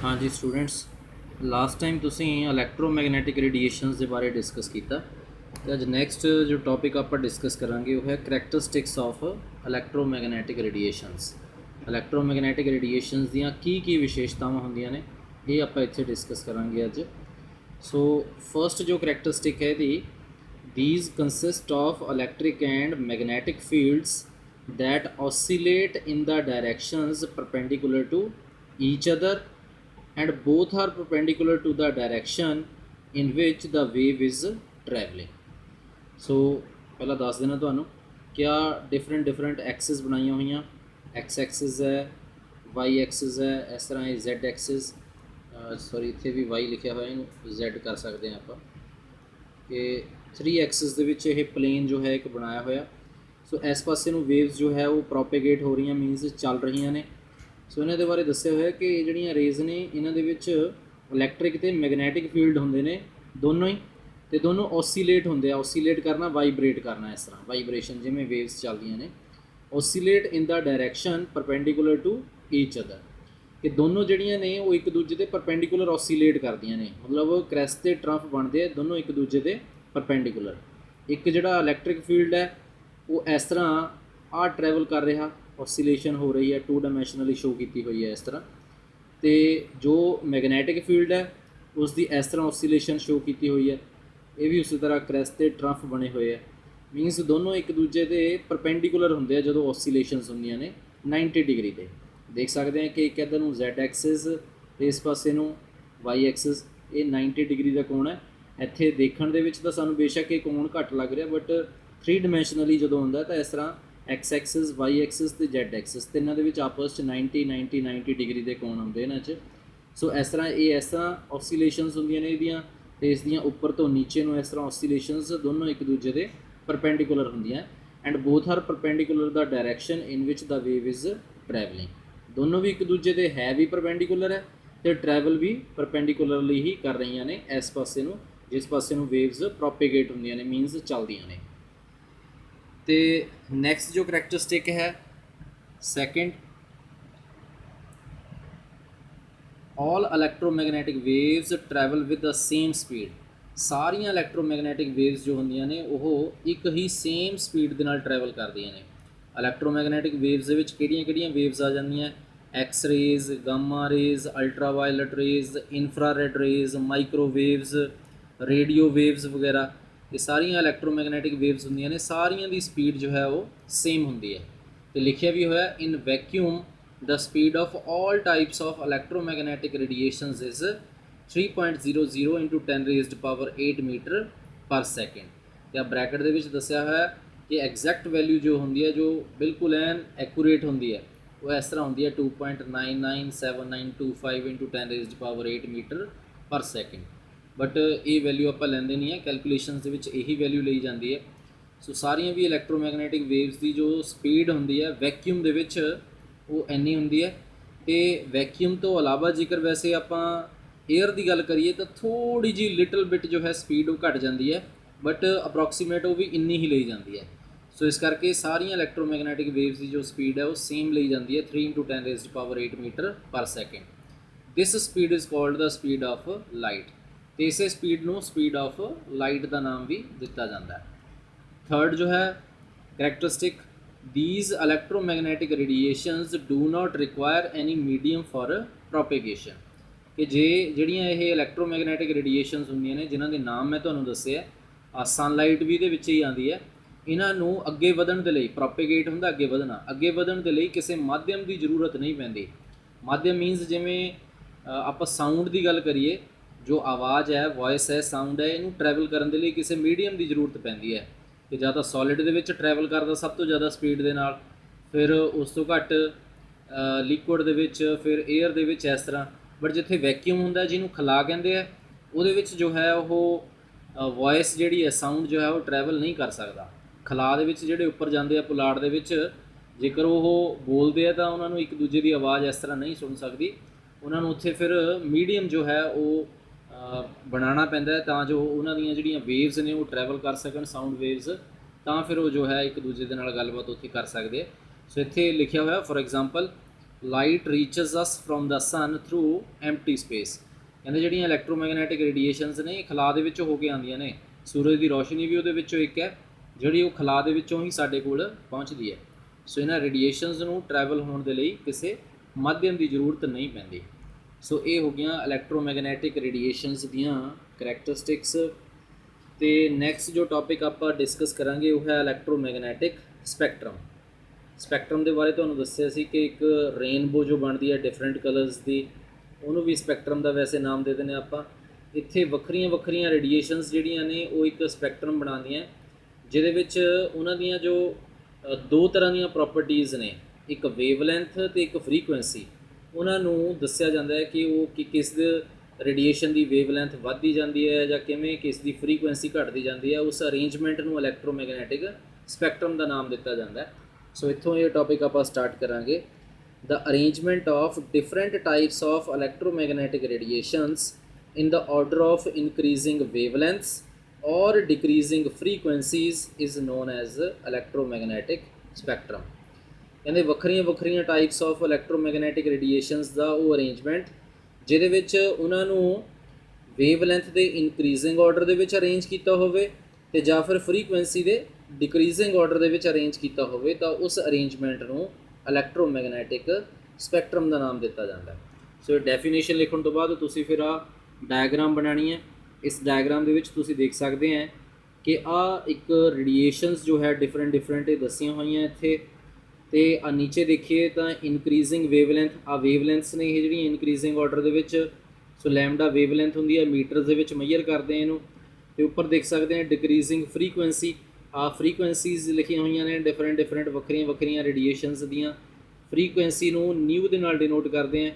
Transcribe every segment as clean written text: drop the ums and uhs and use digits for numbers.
हाँ जी students, last time तुसी इलैक्ट्रोमैगनैटिक रेडिएशनस के बारे डिस्कस किया। तो अज नैक्सट जो टॉपिक आप डिस्कस करांगे वो है करैक्टरिस्टिक्स ऑफ इलैक्ट्रोमैगनैटिक रेडिएशनस। इलैक्ट्रोमैगनैटिक रेडिएशनस दियाँ की विशेषतावां होंदियां ने ये आप इत्थे डिस्कस करांगे अज। सो फर्स्ट जो करैक्टरिस्टिक है दी these consist of electric and magnetic fields that oscillate in the directions perpendicular to each other and both are perpendicular to the direction in which the wave is traveling. So पहला दस देना तो क्या different axis बनाई हुई, x axis है, Y axis है, इस तरह ही जेड एक्सिस, सॉरी इतने भी वाई लिखा हुआ है, जेड कर सकते हैं आप कि 3 एक्सिस के प्लेन जो है एक बनाया हुआ। सो इस पासे वेव्स जो है वो प्रोपेगेट हो रही, मीनस चल रही ने। सो इन्हों के बारे दसिया हुआ कि जड़ियाँ रेज ने इन्हों इलैक्ट्रिक तो मैगनैटिक फील्ड होंगे ने दोनों ही, तो दोनों ऑसीलेट होंगे। ऑसीलेट करना, वाइब्रेट करना, इस तरह वाइब्रेशन जिमें वेव्स चलदियाँ ने। Oscillate in the direction perpendicular to each other, कि दोनों जड़ियाँ ने वो एक दूजे के परपेंडिकुलर ऑसीलेट करदियाँ ने, मतलब क्रैस्ट के ट्रंफ बनते हैं दोनों एक दूजे के परपेंडिकुलर। एक जोड़ा इलैक्ट्रिक फील्ड है वो इस तरह आ ट्रैवल कर रहा, ऑसीलेशन हो रही है, 2 डायमैंशनली शो की हुई है इस तरह। तो जो मैगनैटिक फील्ड है उसकी इस तरह ऑसीलेशन शो की हुई है, ये भी उस तरह क्रैस्ट के ट्रंफ बने हुए है। मीनस दोनों एक दूजे के परपेंडिकुलर होंगे जो ऑसीलेशनस होंदियां ने 90 डिग्री के। देख सकते हैं कि एक इधर जेड एक्सिस, इस पासे वाई एक्सिस, ये 90 डिग्री का कोण है। इत्थे देखने के सानू बेशक ये कोण घट लग रहा, बट 3 डायमैंशनली जो होंगे तो इस तरह एक्स एक्सिस, वाई एक्सिस तो जेड एक्सिस तिनों के आपस 90 डिग्री के कोण आते इन्हों। सो इस तरह ये इस तरह ऑसीलेशनस होंदियां ने इहदियां, ते इसदियां उपर तो नीचे नूं इस तरह ऑसीलेशनस दोनों एक दूजे के परपेंडिकुलर होंदियां। And both are perpendicular the direction in which the wave is travelling. दोनों भी एक दूजे के है भी परपेंडिकुलर है तो ट्रैवल भी परपेंडिकुलरली ही कर रही ने इस पासे नूं, जिस पासे नूं वेव्स प्रोपेगेट होंदियां ने, मीनस चलदियां ने। तो नैक्सट जो करैक्टरिस्टिक है second, all electromagnetic waves travel with the same speed. सारियां इलैक्ट्रोमैगनैटिक वेव्स जो होंदियां ने वह एक ही सेम स्पीड के नाल ट्रैवल करदियां ने। इलैक्ट्रोमैगनैटिक वेव्स दे विच किहड़ियां वेव्स आ जांदियां, X rays, gamma rays, ultraviolet rays, infrared rays, microwaves, radio waves वगैरह, ये सारियां इलैक्ट्रोमैगनैटिक वेव्स होंदियां ने। सारियां दी स्पीड जो है वो सेम होंदी है। तो लिखिया भी होया in vacuum the speed of all types of electromagnetic radiations is 3.00 into 10⁻⁸ metre per second. तो ब्रैकेट दे विच दस्सिया होया कि एग्जैक्ट वैल्यू जो होंदी है, जो बिल्कुल एन एक्यूरेट होंदी है, वो इस तरह होंदी है 2.997925 into 10⁻⁸ metre per second. But ये वैल्यू आप लेंदे नहीं है, कैलकुलेशन के विच यही वैल्यू ली जाती है। सो सारियां भी इलैक्ट्रोमैगनैटिक वेव्स की जो स्पीड होंदी है वैक्यूम दे विच वो इन्नी होंदी है। तो वैक्यूम तो अलावा जेकर वैसे आप एयर की गल करिए तो थोड़ी जी लिटल बिट जो है स्पीड वो घट जाती है, बट अप्रॉक्सीमेट वो भी इन्नी ही ली जाती है। सो इस करके सारियां इलैक्ट्रोमैगनैटिक वेव्स की जो स्पीड है वो सेम ली जाती है 3 into 10⁸ metre per second. This speed is called the speed of light. तो इस स्पीड को स्पीड ऑफ लाइट का नाम भी दिता जाता है। थर्ड जो है characteristic, these electromagnetic radiations do not require any medium for propagation. कि जे जड़ियाँ ये इलैक्ट्रोमैगनैटिक रेडिएशंस होंदियां ने जिन्हों के नाम मैं तुहानूं दस्से है, सनलाइट भी ये ही आती है। इन्हों अगे वधन के लिए, प्रोपेगेट होंदा अगे वधना, अगे वधन के लिए किसी माध्यम की जरूरत नहीं पैंदी। माध्यम मीनस जिमें आप साउंड की गल करिए, जो आवाज़ है, वॉइस है, साउंड है, इनू ट्रैवल करने के लिए किसी मीडियम की जरूरत पैंदी है। कि ज़्यादा सॉलिड दे विच ट्रैवल करता सब तो ज़्यादा स्पीड के नाल, फिर उस तो घट लिक्विड दे विच, फिर एयर दे विच इस तरह। बट जिथे वैक्यूम होंदा जिन्हों खला कहते हैं, वो जो है वो वॉइस जी है, साउंड जो है वो ट्रैवल नहीं कर सकता। खला दे विच जिहड़े उपर जाते हैं पुलाड़ दे विच, जेकर वो बोलते हैं तो उन्होंने एक दूजे की आवाज़ इस तरह नहीं सुन सकती। उन्होंने उत्थे फिर मीडियम जो है वो बनाना पैंदा है तां जो उन्हों दी जिहड़ियां वेव्स ने वो ट्रैवल कर सकन, साउंड वेव्स, तां फिर वो जो है एक दूजे दे नाल गलबात उत्थे कर सकते। सो इत्थे लिखिया हुआ for example light reaches us from the sun through empty space. ਕਹਿੰਦੇ ਜਿਹੜੀਆਂ ਇਲੈਕਟ੍ਰੋਮੈਗਨੈਟਿਕ ਰੇਡੀਏਸ਼ਨਸ ਨੇ ਖਲਾ ਦੇ ਵਿੱਚੋਂ ਹੋ ਕੇ ਆਉਂਦੀਆਂ ਨੇ, ਸੂਰਜ ਦੀ ਰੋਸ਼ਨੀ ਵੀ ਉਹਦੇ ਵਿੱਚੋਂ ਇੱਕ ਹੈ ਜਿਹੜੀ ਉਹ ਖਲਾ ਦੇ ਵਿੱਚੋਂ ਹੀ ਸਾਡੇ ਕੋਲ ਪਹੁੰਚਦੀ ਹੈ। ਸੋ ਇਹਨਾਂ ਰੇਡੀਏਸ਼ਨਸ ਨੂੰ ਟਰੈਵਲ ਹੋਣ ਦੇ ਲਈ ਕਿਸੇ ਮਾਧਿਅਮ ਦੀ ਜ਼ਰੂਰਤ ਨਹੀਂ ਪੈਂਦੀ। ਸੋ ਇਹ ਹੋ ਗਈਆਂ ਇਲੈਕਟ੍ਰੋਮੈਗਨੈਟਿਕ ਰੇਡੀਏਸ਼ਨਸ ਦੀਆਂ ਕਰੈਕਟਰਿਸਟਿਕਸ। ਤੇ ਨੈਕਸਟ ਜੋ ਟੌਪਿਕ ਆਪਾਂ ਡਿਸਕਸ ਕਰਾਂਗੇ ਉਹ ਹੈ ਇਲੈਕਟ੍ਰੋਮੈਗਨੈਟਿਕ ਸਪੈਕਟਰਮ। ਸਪੈਕਟਰਮ ਦੇ ਬਾਰੇ ਤੁਹਾਨੂੰ ਦੱਸਿਆ ਸੀ ਕਿ ਇੱਕ ਰੇਨਬੋ ਜੋ ਬਣਦੀ ਹੈ ਡਿਫਰੈਂਟ ਕਲਰਸ ਦੀ, ਉਹਨੂੰ ਵੀ ਸਪੈਕਟਰਮ ਦਾ ਵੈਸੇ ਨਾਮ ਦੇ ਦਿੰਦੇ ਆਪਾਂ। ਇੱਥੇ ਵੱਖਰੀਆਂ ਵੱਖਰੀਆਂ ਰੇਡੀਏਸ਼ਨਸ ਜਿਹੜੀਆਂ ਨੇ ਉਹ ਇੱਕ ਸਪੈਕਟਰਮ ਬਣਾਉਂਦੀਆਂ, ਜਿਹਦੇ ਵਿੱਚ ਉਹਨਾਂ ਦੀਆਂ ਜੋ ਦੋ ਤਰ੍ਹਾਂ ਦੀਆਂ ਪ੍ਰੋਪਰਟੀਜ਼ ਨੇ, ਇੱਕ ਵੇਵਲੈਂਥ ਤੇ ਇੱਕ ਫਰੀਕੁਐਂਸੀ। ਉਹਨਾਂ ਨੂੰ ਦੱਸਿਆ ਜਾਂਦਾ ਹੈ ਕਿ ਉਹ ਕਿਸ ਰੇਡੀਏਸ਼ਨ ਦੀ ਵੇਵਲੈਂਥ ਵੱਧਦੀ ਜਾਂਦੀ ਹੈ ਜਾਂ ਕਿਵੇਂ ਕਿਸ ਦੀ ਫਰੀਕੁਐਂਸੀ ਘਟਦੀ ਜਾਂਦੀ ਹੈ। ਉਸ ਅਰੇਂਜਮੈਂਟ ਨੂੰ ਇਲੈਕਟ੍ਰੋਮੈਗਨੈਟਿਕ ਸਪੈਕਟਰਮ ਦਾ ਨਾਮ ਦਿੱਤਾ ਜਾਂਦਾ ਹੈ। ਸੋ ਇੱਥੋਂ ਇਹ ਟੌਪਿਕ ਆਪਾਂ ਸਟਾਰਟ ਕਰਾਂਗੇ। The arrangement of different types of electromagnetic radiations in the order of increasing wavelengths or decreasing frequencies is known as electromagnetic spectrum। ਕਹਿੰਦੇ ਵੱਖਰੀਆਂ ਵੱਖਰੀਆਂ ਟਾਈਪਸ ਆਫ ਇਲੈਕਟ੍ਰੋਮੈਗਨੈਟਿਕ ਰੇਡੀਏਸ਼ਨਸ ਦਾ ਉਹ ਅਰੇਂਜਮੈਂਟ ਜਿਹਦੇ ਵਿੱਚ ਉਹਨਾਂ ਨੂੰ ਵੇਵਲੈਂਥ ਦੇ ਇਨਕਰੀਜ਼ਿੰਗ ਆਰਡਰ ਦੇ ਵਿੱਚ ਅਰੇਂਜ ਕੀਤਾ ਹੋਵੇ ਤੇ ਜਾਂ ਫਿਰ ਫਰੀਕੁਐਂਸੀ ਦੇ ਡਿਕਰੀਜ਼ਿੰਗ ਆਰਡਰ ਦੇ ਵਿੱਚ ਅਰੇਂਜ ਕੀਤਾ ਹੋਵੇ, ਤਾਂ ਉਸ ਅਰੇਂਜਮੈਂਟ ਨੂੰ ਇਲੈਕਟ੍ਰੋਮੈਗਨੈਟਿਕ ਸਪੈਕਟਰਮ ਦਾ ਨਾਮ ਦਿੱਤਾ ਜਾਂਦਾ ਹੈ। ਸੋ ਡੈਫੀਨੇਸ਼ਨ ਲਿਖਣ ਤੋਂ ਬਾਅਦ ਤੁਸੀਂ ਫਿਰ ਆ ਡਾਇਗਰਾਮ ਬਣਾਉਣੀ ਹੈ। ਇਸ ਡਾਇਗਰਾਮ ਦੇ ਵਿੱਚ ਤੁਸੀਂ ਦੇਖ ਸਕਦੇ ਹੈ ਕਿ ਆ ਇੱਕ ਰੇਡੀਏਸ਼ਨਸ ਜੋ ਹੈ ਡਿਫਰੈਂਟ ਇਹ ਦੱਸੀਆਂ ਹੋਈਆਂ ਇੱਥੇ। ਤੇ ਆ ਨੀਚੇ ਦੇਖੀਏ ਤਾਂ ਇਨਕਰੀਜ਼ਿੰਗ ਵੇਵਲੈਂਥ, ਆ ਵੇਵਲੈਂਥਸ ਨੇ ਇਹ ਜਿਹੜੀਆਂ ਇਨਕਰੀਜ਼ਿੰਗ ਆਰਡਰ ਦੇ ਵਿੱਚ। ਸੋ ਲੈਮਡਾ ਵੇਵਲੈਂਥ ਹੁੰਦੀ ਹੈ, ਮੀਟਰਸ ਦੇ ਵਿੱਚ ਮੈਜ਼ਰ ਕਰਦੇ ਆ ਇਹਨੂੰ। ਤੇ ਉੱਪਰ ਦੇਖ ਸਕਦੇ ਹਾਂ ਡਿਕਰੀਜ਼ਿੰਗ ਫਰੀਕੁਐਂਸੀ, ਆ ਫਰੀਕੁਐਂਸੀਜ਼ ਲਿਖੀਆਂ ਹੋਈਆਂ ਨੇ ਡਿਫਰੈਂਟ ਵੱਖਰੀਆਂ ਵੱਖਰੀਆਂ ਰੇਡੀਏਸ਼ਨਸ ਦੀਆਂ। ਫਰੀਕੁਐਂਸੀ ਨੂੰ ਨਿਊ ਦੇ ਨਾਲ ਡਿਨੋਟ ਕਰਦੇ ਆ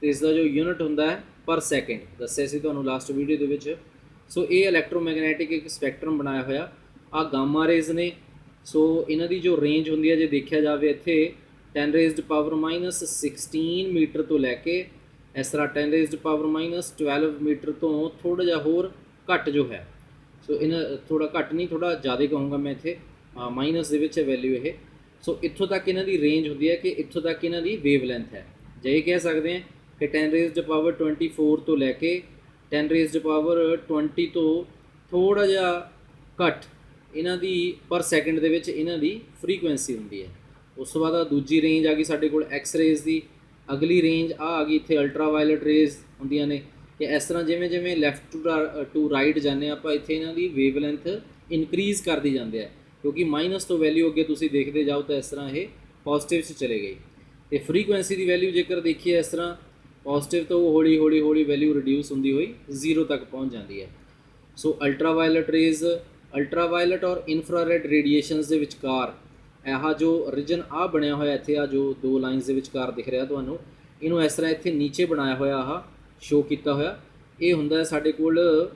ਤੇ ਇਸ ਦਾ ਜੋ ਯੂਨਿਟ ਹੁੰਦਾ ਹੈ ਪਰ ਸੈਕਿੰਡ, ਦੱਸਿਆ ਸੀ ਤੁਹਾਨੂੰ ਲਾਸਟ ਵੀਡੀਓ ਦੇ ਵਿੱਚ। ਸੋ ਇਹ ਇਲੈਕਟ੍ਰੋਮੈਗਨੈਟਿਕ ਇੱਕ ਸਪੈਕਟਰਮ ਬਣਾਇਆ ਹੋਇਆ। ਆ ਗਾਮਾ ਰੇਜ਼ ਨੇ। ਸੋ ਇਹਨਾਂ ਦੀ ਜੋ ਰੇਂਜ ਹੁੰਦੀ ਹੈ ਜੇ ਦੇਖਿਆ ਜਾਵੇ ਇੱਥੇ 10⁻⁻16 ਮੀਟਰ ਤੋਂ ਲੈ ਕੇ ਇਸ ਤਰ੍ਹਾਂ 10⁻⁻12 ਮੀਟਰ ਤੋਂ ਥੋੜ੍ਹਾ ਜਿਹਾ ਹੋਰ ਘੱਟ ਜੋ ਹੈ। ਸੋ ਇਹਨਾਂ ਥੋੜ੍ਹਾ ਘੱਟ ਨਹੀਂ, ਥੋੜ੍ਹਾ ਜ਼ਿਆਦਾ ਕਹੂੰਗਾ ਮੈਂ ਇੱਥੇ, ਮਾਈਨਸ ਦੇ ਵਿੱਚ ਹੈ ਵੈਲਿਊ ਇਹ। ਸੋ ਇੱਥੋਂ ਤੱਕ ਇਹਨਾਂ ਦੀ ਰੇਂਜ ਹੁੰਦੀ ਹੈ ਕਿ ਇੱਥੋਂ ਤੱਕ ਇਹਨਾਂ ਦੀ ਵੇਵਲੈਂਥ ਹੈ। ਜੇ ਇਹ ਕਹਿ ਸਕਦੇ ਹਾਂ ਕਿ 10⁻24 ਤੋਂ ਲੈ ਕੇ 10⁻20 ਤੋਂ ਥੋੜ੍ਹਾ ਜਿਹਾ ਘੱਟ ਇਹਨਾਂ ਦੀ ਪਰ ਸੈਕਿੰਡ ਦੇ ਵਿੱਚ ਇਹਨਾਂ ਦੀ ਫਰੀਕੁਐਂਸੀ ਹੁੰਦੀ ਹੈ। ਉਸ ਤੋਂ ਬਾਅਦ ਦੂਜੀ ਰੇਂਜ ਆ ਗਈ ਸਾਡੇ ਕੋਲ ਐਕਸ ਰੇਜ਼ ਦੀ। ਅਗਲੀ ਰੇਂਜ ਆ ਗਈ ਇੱਥੇ ਅਲਟਰਾਵਾਇਲਟ ਰੇਜ਼ ਹੁੰਦੀਆਂ ਨੇ ਕਿ ਇਸ ਤਰ੍ਹਾਂ ਜਿਵੇਂ ਜਿਵੇਂ ਲੈਫਟ ਟੂ ਰਾਈਟ ਜਾਂਦੇ ਆਪਾਂ, ਇੱਥੇ ਇਹਨਾਂ ਦੀ ਵੇਵਲੈਂਥ ਇਨਕਰੀਜ਼ ਕਰਦੀ ਜਾਂਦੇ ਆ ਕਿਉਂਕਿ ਮਾਈਨਸ ਤੋਂ ਵੈਲਿਊ ਅੱਗੇ ਤੁਸੀਂ ਦੇਖਦੇ ਜਾਓ ਤਾਂ ਇਸ ਤਰ੍ਹਾਂ ਇਹ ਪੋਜ਼ਿਟਿਵ 'ਚ ਚਲੇ ਗਈ। ਤੇ ਫਰੀਕੁਐਂਸੀ ਦੀ ਵੈਲਿਊ ਜੇਕਰ ਦੇਖੀਏ ਇਸ ਤਰ੍ਹਾਂ ਪੋਜ਼ਿਟਿਵ ਤੋਂ ਹੌਲੀ ਵੈਲਿਊ ਰਿਡਿਊਸ ਹੁੰਦੀ ਹੋਈ 0 ਤੱਕ ਪਹੁੰਚ ਜਾਂਦੀ ਹੈ। ਸੋ ਅਲਟਰਾਵਾਇਲਟ ਰੇਜ਼, ਅਲਟਰਾਵਾਇਲਟ ਔਰ ਇਨਫਰਾਰੈਡ ਰੇਡੀਏਸ਼ਨਸ ਦੇ ਵਿਚਕਾਰ ਇਹ ਜੋ ਰੀਜਨ ਆ ਬਣਿਆ ਹੋਇਆ ਇੱਥੇ, ਆ ਜੋ ਦੋ ਲਾਈਨਸ ਦੇ ਵਿਚਕਾਰ ਦਿਖ ਰਿਹਾ ਤੁਹਾਨੂੰ, ਇਹਨੂੰ ਇਸ ਤਰ੍ਹਾਂ ਇੱਥੇ ਨੀਚੇ ਬਣਾਇਆ ਹੋਇਆ ਆਹ ਸ਼ੋ ਕੀਤਾ ਹੋਇਆ, ਇਹ ਹੁੰਦਾ ਹੈ ਸਾਡੇ ਕੋਲ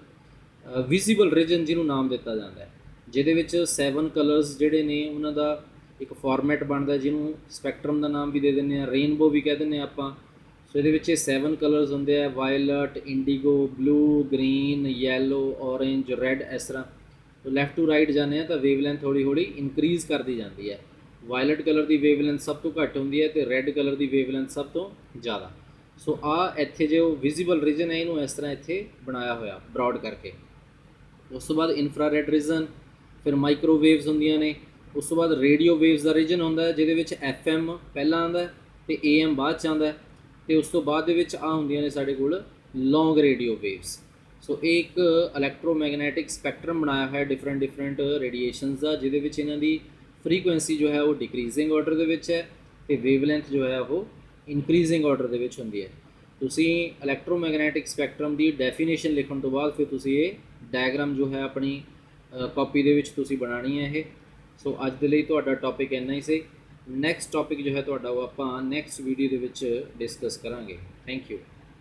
ਵਿਜ਼ੀਬਲ ਰੀਜਨ ਜਿਹਨੂੰ ਨਾਮ ਦਿੱਤਾ ਜਾਂਦਾ ਹੈ, ਜਿਹਦੇ ਵਿੱਚ 7 ਕਲਰਸ ਜਿਹੜੇ ਨੇ ਉਹਨਾਂ ਦਾ ਇੱਕ ਫਾਰਮੈਟ ਬਣਦਾ ਜਿਹਨੂੰ ਸਪੈਕਟਰਮ ਦਾ ਨਾਮ ਵੀ ਦੇ ਦਿੰਦੇ ਆ, ਰੇਨਬੋ ਵੀ ਕਹਿ ਦਿੰਦੇ ਆਪਾਂ। ਸੋ ਇਹਦੇ ਵਿੱਚ ਇਹ 7 ਕਲਰਸ ਹੁੰਦੇ ਆ, violet, indigo, blue, green, yellow, orange, red, ਇਸ ਤਰ੍ਹਾਂ। तो लैफ्ट टू राइट जाने तो वेवलैंथ हौली हौली इनक्रीज़ करती जाती है। वायलट कलर की वेवलैंथ सब तो घट होंगी है तो रैड कलर की वेवलैंथ सब तो ज़्यादा। सो इत्थे जो विजिबल रीजन है इन्हों इस तरह इत्थे बनाया होया ब्रॉड करके। उस तो बाद इन्फ्रारैड रीजन, फिर माइक्रोवेव्स होंदियां ने, उस तो बाद रेडियो वेव्स का रीजन होंदा है जिहदे विच FM पहला आंदा है तो AM बाद च आंदा है तो उस तो बाद दे विच आ होंदियां ने साडे कोल लॉन्ग रेडियो वेव्स। सो एक इलैक्ट्रोमैगनैटिक स्पैक्ट्रम बनाया है डिफरेंट रेडिएशनस का जिहदे विच इन्हां दी फ्रीकुएंसी जो है वो डिक्रीजिंग ऑर्डर दे विच है तो वेवलैंथ जो है वो इनक्रीजिंग ऑर्डर दे विच हुंदी है। तुसी इलैक्ट्रोमैगनैटिक स्पैक्ट्रम की डेफिनेशन लिखण तो बाद फिर तुसी ये डायग्राम जो है अपनी कॉपी दे विच तुसी बनानी है ये। सो अज दे लई तुहाडा टॉपिक इन्ना ही सी। नैक्सट टॉपिक जो है तुहाडा वो आपां नैक्सट वीडियो दे विच डिस्कस करांगे। Thank you.